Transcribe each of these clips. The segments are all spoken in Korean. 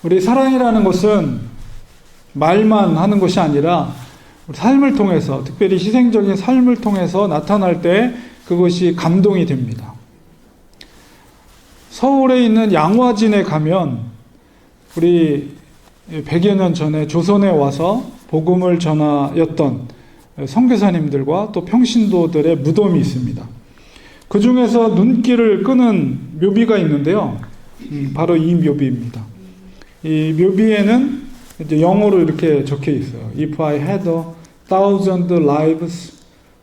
우리 사랑이라는 것은 말만 하는 것이 아니라 우리 삶을 통해서, 특별히 희생적인 삶을 통해서 나타날 때 그것이 감동이 됩니다. 서울에 있는 양화진에 가면 우리 100여 년 전에 조선에 와서 복음을 전하였던 선교사님들과 또 평신도들의 무덤이 있습니다. 그 중에서 눈길을 끄는 묘비가 있는데요. 바로 이 묘비입니다. 이 묘비에는 이제 영어로 이렇게 적혀 있어요. If I had 1,000 lives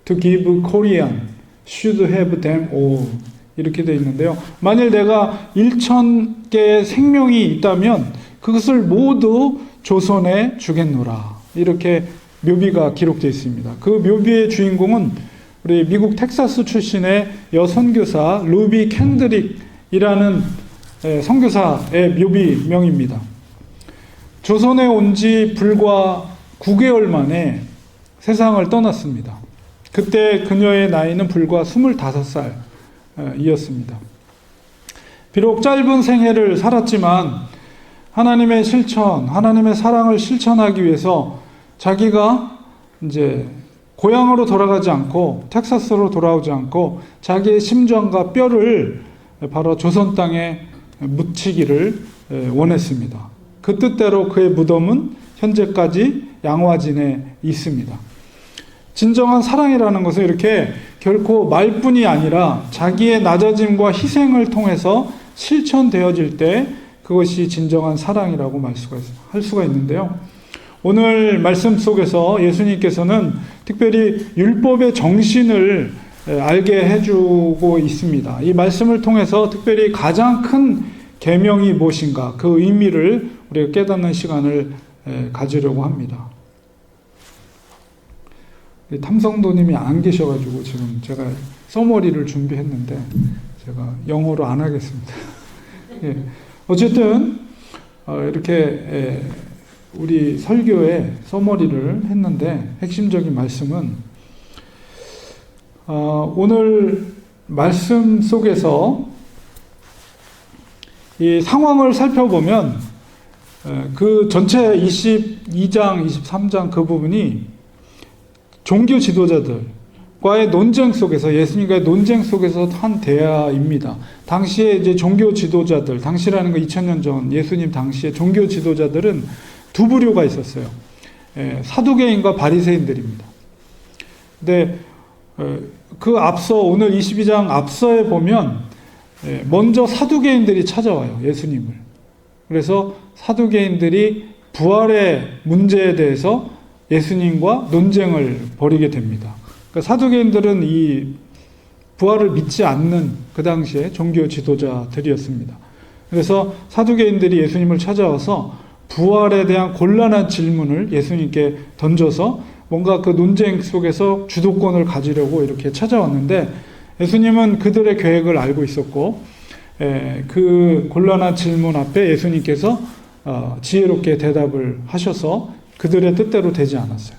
to give Korean, should have them all. 이렇게 되어 있는데요. 만일 내가 1,000개의 생명이 있다면 그것을 모두 조선에 주겠노라. 이렇게 묘비가 기록되어 있습니다. 그 묘비의 주인공은 우리 미국 텍사스 출신의 여선교사 루비 캔드릭이라는 선교사의 묘비명입니다. 조선에 온 지 불과 9개월 만에 세상을 떠났습니다. 그때 그녀의 나이는 불과 25살이었습니다. 비록 짧은 생애를 살았지만 하나님의 실천, 하나님의 사랑을 실천하기 위해서 자기가 이제 고향으로 돌아가지 않고 텍사스로 돌아오지 않고 자기의 심장과 뼈를 바로 조선 땅에 묻히기를 원했습니다. 그 뜻대로 그의 무덤은 현재까지 양화진에 있습니다. 진정한 사랑이라는 것은 이렇게 결코 말뿐이 아니라 자기의 낮아짐과 희생을 통해서 실천되어질 때 그것이 진정한 사랑이라고 할 수가 있는데요. 오늘 말씀 속에서 예수님께서는 특별히 율법의 정신을 알게 해주고 있습니다. 이 말씀을 통해서 특별히 가장 큰 계명이 무엇인가, 그 의미를 우리가 깨닫는 시간을 가지려고 합니다. 탐성도님이 안 계셔가지고 지금 제가 서머리를 준비했는데 제가 영어로 안 하겠습니다. 예. 어쨌든 이렇게 우리 설교에 서머리를 했는데 핵심적인 말씀은 오늘 말씀 속에서 이 상황을 살펴보면 그 전체 22장, 23장 그 부분이 종교 지도자들과의 논쟁 속에서, 예수님과의 논쟁 속에서 한 대화입니다. 당시에 이제 종교 지도자들, 당시라는 거 2000년 전 예수님 당시에 종교 지도자들은 두 부류가 있었어요. 사두개인과 바리새인들입니다. 근데 그 앞서 오늘 22장 앞서에 보면 먼저 사두개인들이 찾아와요, 예수님을. 그래서 사두개인들이 부활의 문제에 대해서 예수님과 논쟁을 벌이게 됩니다. 그러니까 사두개인들은 이 부활을 믿지 않는 그 당시에 종교 지도자들이었습니다. 그래서 사두개인들이 예수님을 찾아와서 부활에 대한 곤란한 질문을 예수님께 던져서 뭔가 그 논쟁 속에서 주도권을 가지려고 이렇게 찾아왔는데 예수님은 그들의 계획을 알고 있었고 그 곤란한 질문 앞에 예수님께서 지혜롭게 대답을 하셔서 그들의 뜻대로 되지 않았어요.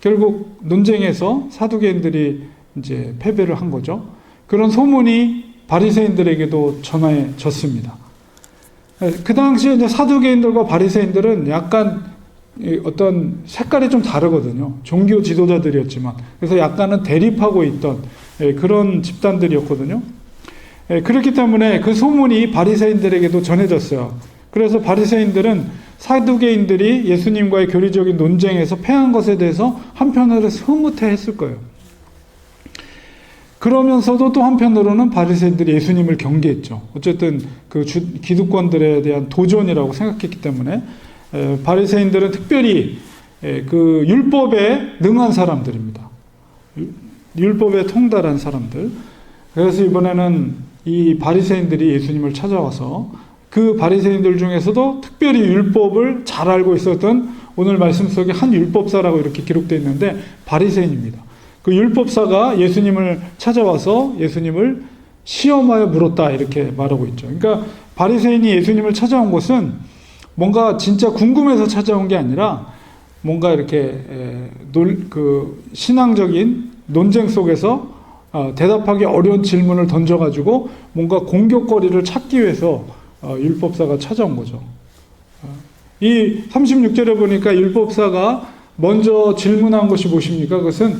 결국 논쟁에서 사두개인들이 이제 패배를 한 거죠. 그런 소문이 바리새인들에게도 전해졌습니다. 그 당시에 이제 사두개인들과 바리새인들은 약간 어떤 색깔이 좀 다르거든요. 종교 지도자들이었지만. 그래서 약간은 대립하고 있던 그런 집단들이었거든요. 그렇기 때문에 그 소문이 바리새인들에게도 전해졌어요. 그래서 바리새인들은 사두개인들이 예수님과의 교리적인 논쟁에서 패한 것에 대해서 한편으로 흐뭇해했을 거예요. 그러면서도 또 한편으로는 바리새인들이 예수님을 경계했죠. 어쨌든 그 기득권들에 대한 도전이라고 생각했기 때문에 바리새인들은 특별히 그 율법에 능한 사람들입니다. 율법에 통달한 사람들. 그래서 이번에는 이 바리새인들이 예수님을 찾아와서 그 바리새인들 중에서도 특별히 율법을 잘 알고 있었던, 오늘 말씀 속에 한 율법사라고 이렇게 기록되어 있는데 바리새인입니다. 그 율법사가 예수님을 찾아와서 예수님을 시험하여 물었다 이렇게 말하고 있죠. 그러니까 바리새인이 예수님을 찾아온 것은 뭔가 진짜 궁금해서 찾아온 게 아니라 뭔가 이렇게 그 신앙적인 논쟁 속에서 대답하기 어려운 질문을 던져가지고 뭔가 공격거리를 찾기 위해서 율법사가 찾아온 거죠. 이 36절에 보니까 율법사가 먼저 질문한 것이 무엇입니까? 그것은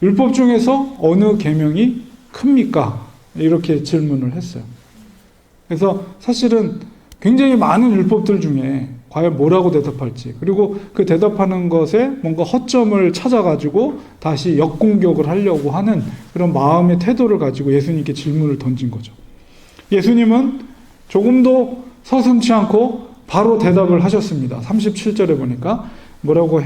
율법 중에서 어느 계명이 큽니까? 이렇게 질문을 했어요. 그래서 사실은 굉장히 많은 율법들 중에 과연 뭐라고 대답할지, 그리고 그 대답하는 것에 뭔가 허점을 찾아가지고 다시 역공격을 하려고 하는 그런 마음의 태도를 가지고 예수님께 질문을 던진 거죠. 예수님은 조금도 서슴지 않고 바로 대답을 하셨습니다. 37절에 보니까 뭐라고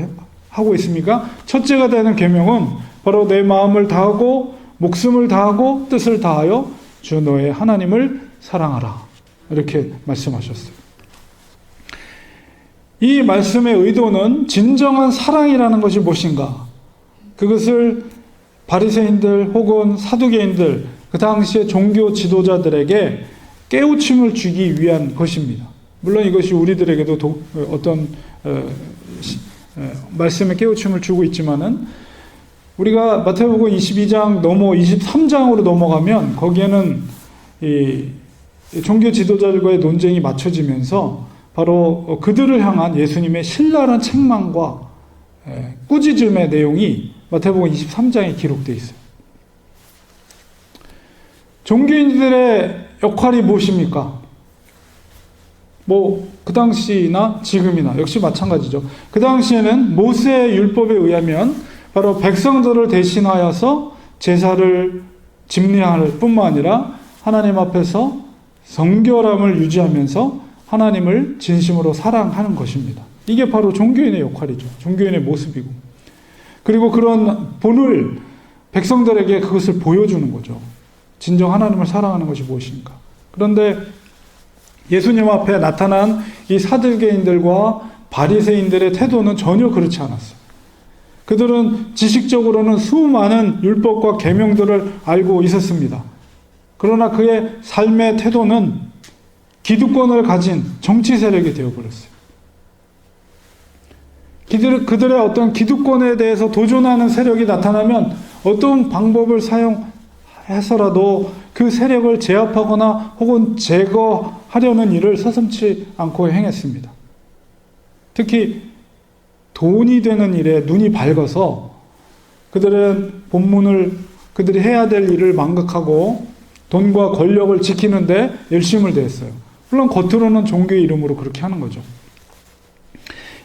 하고 있습니까? 첫째가 되는 계명은 바로 내 마음을 다하고 목숨을 다하고 뜻을 다하여 주 너의 하나님을 사랑하라. 이렇게 말씀하셨어요. 이 말씀의 의도는 진정한 사랑이라는 것이 무엇인가? 그것을 바리새인들 혹은 사두개인들, 그 당시의 종교 지도자들에게 깨우침을 주기 위한 것입니다. 물론 이것이 우리들에게도 어떤 말씀의 깨우침을 주고 있지만은, 우리가 마태복음 22장 넘어 23장으로 넘어가면 거기에는 이 종교 지도자들과의 논쟁이 맞춰지면서 바로 그들을 향한 예수님의 신랄한 책망과 꾸짖음의 내용이 마태복음 23장에 기록되어 있어요. 종교인들의 역할이 무엇입니까? 그 당시나 지금이나 역시 마찬가지죠. 그 당시에는 모세의 율법에 의하면 바로 백성들을 대신하여서 제사를 집례할 뿐만 아니라 하나님 앞에서 성결함을 유지하면서 하나님을 진심으로 사랑하는 것입니다. 이게 바로 종교인의 역할이죠. 종교인의 모습이고. 그리고 그런 본을 백성들에게 그것을 보여주는 거죠. 진정 하나님을 사랑하는 것이 무엇인가. 그런데 예수님 앞에 나타난 이 사두개인들과 바리새인들의 태도는 전혀 그렇지 않았어요. 그들은 지식적으로는 수많은 율법과 계명들을 알고 있었습니다. 그러나 그의 삶의 태도는 기득권을 가진 정치 세력이 되어버렸어요. 그들의 어떤 기득권에 대해서 도전하는 세력이 나타나면 어떤 방법을 사용해서라도 그 세력을 제압하거나 혹은 제거하려는 일을 서슴지 않고 행했습니다. 특히 돈이 되는 일에 눈이 밝아서 그들은 그들이 해야 될 일을 망각하고 돈과 권력을 지키는데 열심을 다했어요. 물론 겉으로는 종교의 이름으로 그렇게 하는 거죠.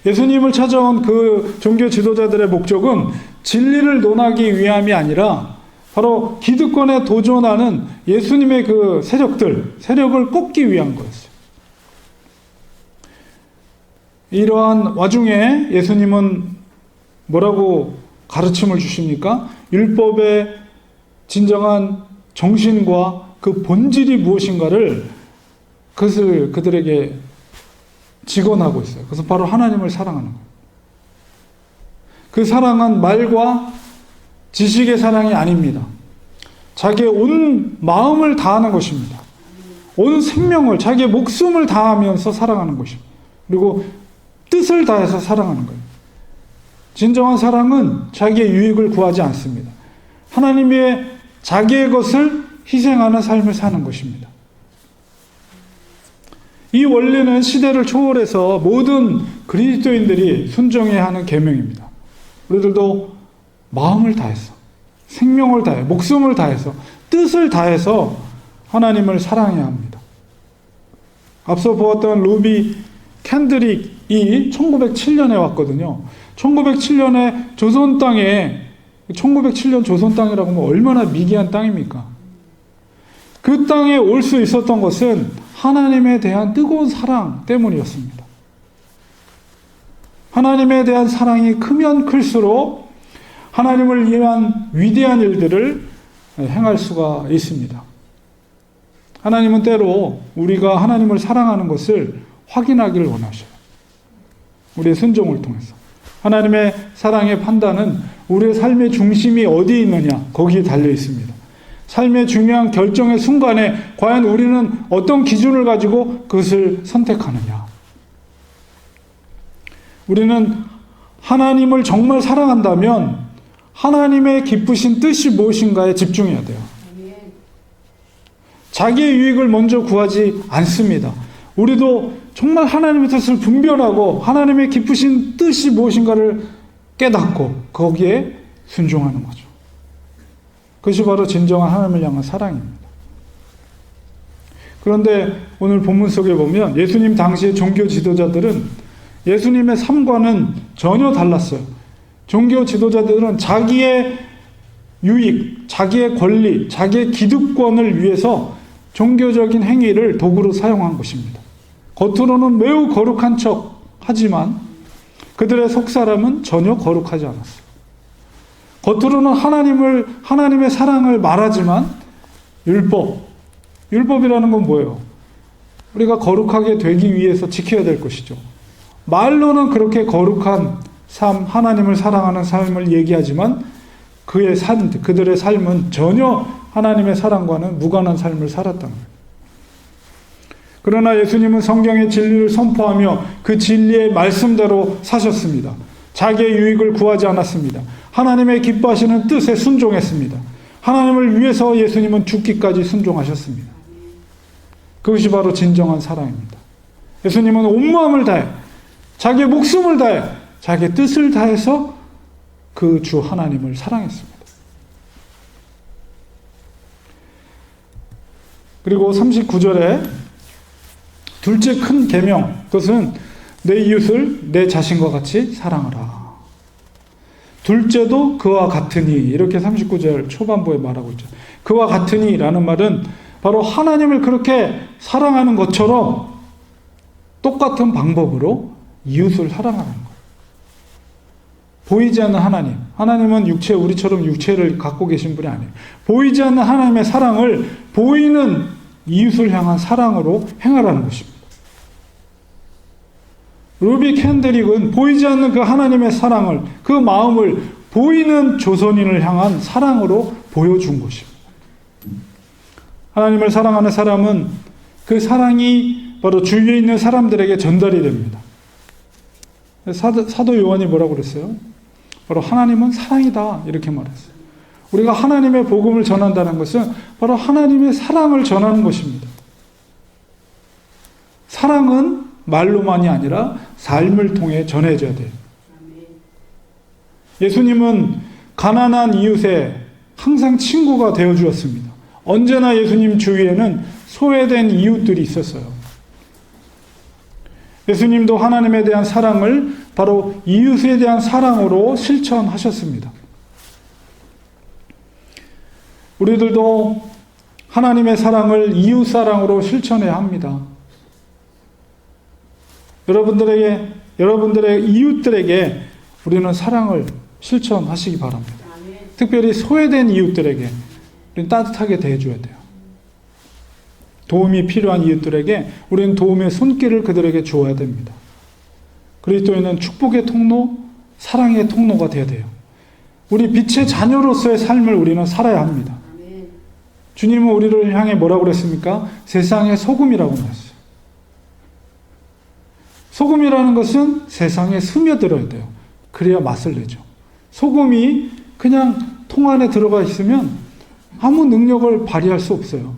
예수님을 찾아온 그 종교 지도자들의 목적은 진리를 논하기 위함이 아니라 바로 기득권에 도전하는 예수님의 그 세력을 꺾기 위한 거였어요. 이러한 와중에 예수님은 뭐라고 가르침을 주십니까? 율법의 진정한 정신과 그 본질이 무엇인가를 그것을 그들에게 직언하고 있어요. 그래서 바로 하나님을 사랑하는 거예요. 그 사랑은 말과 지식의 사랑이 아닙니다. 자기의 온 마음을 다하는 것입니다. 온 생명을, 자기의 목숨을 다하면서 사랑하는 것입니다. 그리고 뜻을 다해서 사랑하는 거예요. 진정한 사랑은 자기의 유익을 구하지 않습니다. 하나님의 자기의 것을 희생하는 삶을 사는 것입니다. 이 원리는 시대를 초월해서 모든 그리스도인들이 순종해야 하는 계명입니다. 우리들도 마음을 다해서, 생명을 다해, 목숨을 다해서, 뜻을 다해서 하나님을 사랑해야 합니다. 앞서 보았던 루비 캔드릭이 1907년에 왔거든요. 1907년에 조선 땅에, 1907년 조선 땅이라고 하면 얼마나 미개한 땅입니까? 그 땅에 올 수 있었던 것은 하나님에 대한 뜨거운 사랑 때문이었습니다. 하나님에 대한 사랑이 크면 클수록 하나님을 위한 위대한 일들을 행할 수가 있습니다. 하나님은 때로 우리가 하나님을 사랑하는 것을 확인하기를 원하셔요. 우리의 순종을 통해서. 하나님의 사랑의 판단은 우리의 삶의 중심이 어디에 있느냐, 거기에 달려 있습니다. 삶의 중요한 결정의 순간에 과연 우리는 어떤 기준을 가지고 그것을 선택하느냐. 우리는 하나님을 정말 사랑한다면 하나님의 기쁘신 뜻이 무엇인가에 집중해야 돼요. 자기의 유익을 먼저 구하지 않습니다. 우리도 정말 하나님의 뜻을 분별하고 하나님의 깊으신 뜻이 무엇인가를 깨닫고 거기에 순종하는 거죠. 그것이 바로 진정한 하나님을 향한 사랑입니다. 그런데 오늘 본문 속에 보면 예수님 당시의 종교 지도자들은 예수님의 삶과는 전혀 달랐어요. 종교 지도자들은 자기의 유익, 자기의 권리, 자기의 기득권을 위해서 종교적인 행위를 도구로 사용한 것입니다. 겉으로는 매우 거룩한 척 하지만 그들의 속사람은 전혀 거룩하지 않았어요. 겉으로는 하나님의 사랑을 말하지만 율법이라는 건 뭐예요? 우리가 거룩하게 되기 위해서 지켜야 될 것이죠. 말로는 그렇게 거룩한 삶, 하나님을 사랑하는 삶을 얘기하지만 그들의 삶은 전혀 하나님의 사랑과는 무관한 삶을 살았다는 거예요. 그러나 예수님은 성경의 진리를 선포하며 그 진리의 말씀대로 사셨습니다. 자기의 유익을 구하지 않았습니다. 하나님의 기뻐하시는 뜻에 순종했습니다. 하나님을 위해서 예수님은 죽기까지 순종하셨습니다. 그것이 바로 진정한 사랑입니다. 예수님은 온 마음을 다해, 자기의 목숨을 다해, 자기의 뜻을 다해서 그 주 하나님을 사랑했습니다. 그리고 39절에 둘째 큰 계명, 그것은 내 이웃을 내 자신과 같이 사랑하라. 둘째도 그와 같으니, 이렇게 39절 초반부에 말하고 있죠. 그와 같으니 라는 말은 바로 하나님을 그렇게 사랑하는 것처럼 똑같은 방법으로 이웃을 사랑하는 거예요. 보이지 않는 하나님은 우리처럼 육체를 갖고 계신 분이 아니에요. 보이지 않는 하나님의 사랑을 보이는 이웃을 향한 사랑으로 행하라는 것입니다. 루비 캔드릭은 보이지 않는 그 하나님의 사랑을, 그 마음을 보이는 조선인을 향한 사랑으로 보여준 것입니다. 하나님을 사랑하는 사람은 그 사랑이 바로 주위에 있는 사람들에게 전달이 됩니다. 사도 요한이 뭐라고 그랬어요? 바로 하나님은 사랑이다, 이렇게 말했어요. 우리가 하나님의 복음을 전한다는 것은 바로 하나님의 사랑을 전하는 것입니다. 사랑은 말로만이 아니라 삶을 통해 전해져야 돼요. 예수님은 가난한 이웃에 항상 친구가 되어 주었습니다. 언제나 예수님 주위에는 소외된 이웃들이 있었어요. 예수님도 하나님에 대한 사랑을 바로 이웃에 대한 사랑으로 실천하셨습니다. 우리들도 하나님의 사랑을 이웃 사랑으로 실천해야 합니다. 여러분들의 이웃들에게 우리는 사랑을 실천하시기 바랍니다. 특별히 소외된 이웃들에게 우리는 따뜻하게 대해줘야 돼요. 도움이 필요한 이웃들에게 우리는 도움의 손길을 그들에게 주어야 됩니다. 그리스도인은 축복의 통로, 사랑의 통로가 되어야 돼요. 우리 빛의 자녀로서의 삶을 우리는 살아야 합니다. 주님은 우리를 향해 뭐라고 그랬습니까? 세상의 소금이라고 말했어요. 소금이라는 것은 세상에 스며들어야 돼요. 그래야 맛을 내죠. 소금이 그냥 통 안에 들어가 있으면 아무 능력을 발휘할 수 없어요.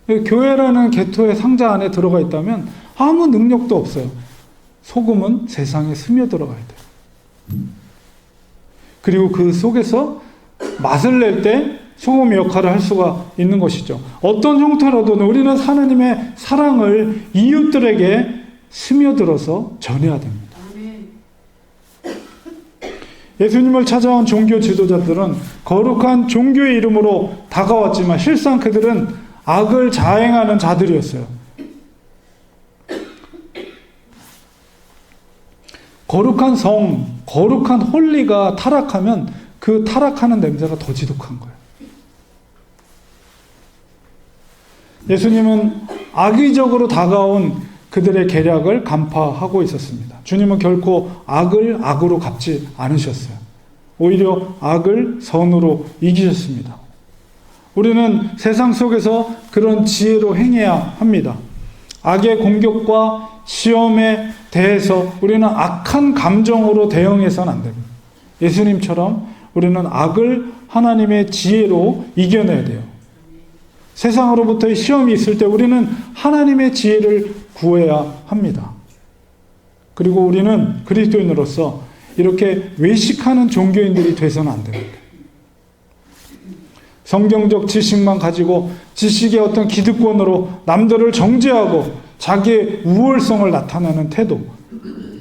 교회라는 개토의 상자 안에 들어가 있다면 아무 능력도 없어요. 소금은 세상에 스며들어가야 돼요. 그리고 그 속에서 맛을 낼 때 소금의 역할을 할 수가 있는 것이죠. 어떤 형태로든 우리는 하나님의 사랑을 이웃들에게 스며들어서 전해야 됩니다. 예수님을 찾아온 종교 지도자들은 거룩한 종교의 이름으로 다가왔지만 실상 그들은 악을 자행하는 자들이었어요. 거룩한 성, 거룩한 홀리가 타락하면 그 타락하는 냄새가 더 지독한 거예요. 예수님은 악의적으로 다가온 그들의 계략을 간파하고 있었습니다. 주님은 결코 악을 악으로 갚지 않으셨어요. 오히려 악을 선으로 이기셨습니다. 우리는 세상 속에서 그런 지혜로 행해야 합니다. 악의 공격과 시험에 대해서 우리는 악한 감정으로 대응해서는 안 됩니다. 예수님처럼 우리는 악을 하나님의 지혜로 이겨내야 돼요. 세상으로부터의 시험이 있을 때 우리는 하나님의 지혜를 구해야 합니다. 그리고 우리는 그리스도인으로서 이렇게 외식하는 종교인들이 돼서는 안 됩니다. 성경적 지식만 가지고 지식의 어떤 기득권으로 남들을 정죄하고 자기의 우월성을 나타내는 태도,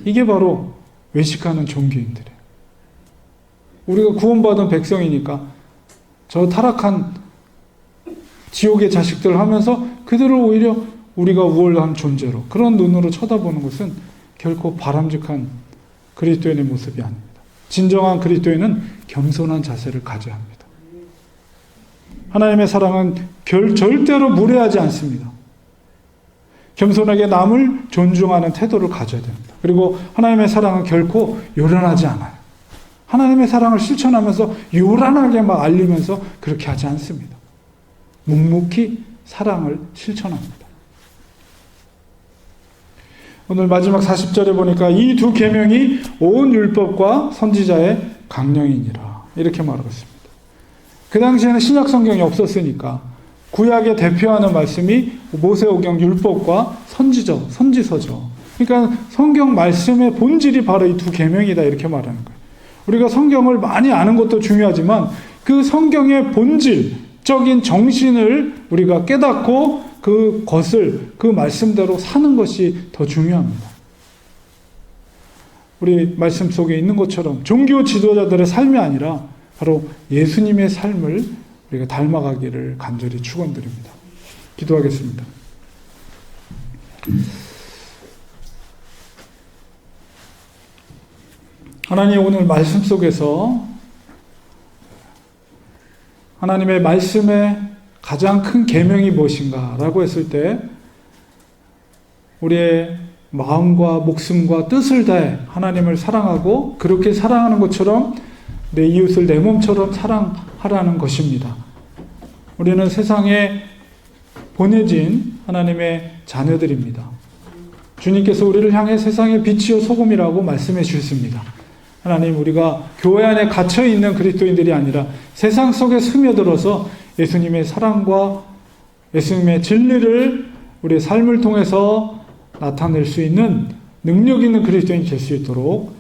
이게 바로 외식하는 종교인들이에요. 우리가 구원받은 백성이니까 저 타락한 지옥의 자식들 하면서 그들을 오히려 우리가 우월한 존재로, 그런 눈으로 쳐다보는 것은 결코 바람직한 그리스도인의 모습이 아닙니다. 진정한 그리스도인은 겸손한 자세를 가져야 합니다. 하나님의 사랑은 절대로 무례하지 않습니다. 겸손하게 남을 존중하는 태도를 가져야 됩니다. 그리고 하나님의 사랑은 결코 요란하지 않아요. 하나님의 사랑을 실천하면서 요란하게 막 알리면서 그렇게 하지 않습니다. 묵묵히 사랑을 실천합니다. 오늘 마지막 40절에 보니까 이 두 계명이 온 율법과 선지자의 강령이니라, 이렇게 말하고 있습니다. 그 당시에는 신약 성경이 없었으니까 구약에 대표하는 말씀이 모세오경 율법과 선지서죠. 그러니까 성경 말씀의 본질이 바로 이 두 계명이다, 이렇게 말하는 거예요. 우리가 성경을 많이 아는 것도 중요하지만 그 성경의 본질적인 정신을 우리가 깨닫고 그것을 그 말씀대로 사는 것이 더 중요합니다. 우리 말씀 속에 있는 것처럼 종교 지도자들의 삶이 아니라 바로 예수님의 삶을 우리가 닮아가기를 간절히 축원드립니다. 기도하겠습니다. 하나님, 오늘 말씀 속에서 하나님의 말씀의 가장 큰 계명이 무엇인가라고 했을 때 우리의 마음과 목숨과 뜻을 다해 하나님을 사랑하고 그렇게 사랑하는 것처럼 내 이웃을 내 몸처럼 사랑하라는 것입니다. 우리는 세상에 보내진 하나님의 자녀들입니다. 주님께서 우리를 향해 세상의 빛이요 소금이라고 말씀해 주셨습니다. 하나님, 우리가 교회 안에 갇혀있는 그리스도인들이 아니라 세상 속에 스며들어서 예수님의 사랑과 예수님의 진리를 우리의 삶을 통해서 나타낼 수 있는 능력 있는 그리스도인이 될 수 있도록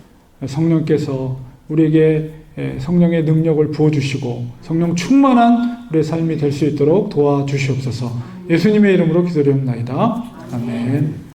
성령께서 우리에게 성령의 능력을 부어주시고 성령 충만한 우리의 삶이 될 수 있도록 도와주시옵소서. 예수님의 이름으로 기도드립니다. 아멘.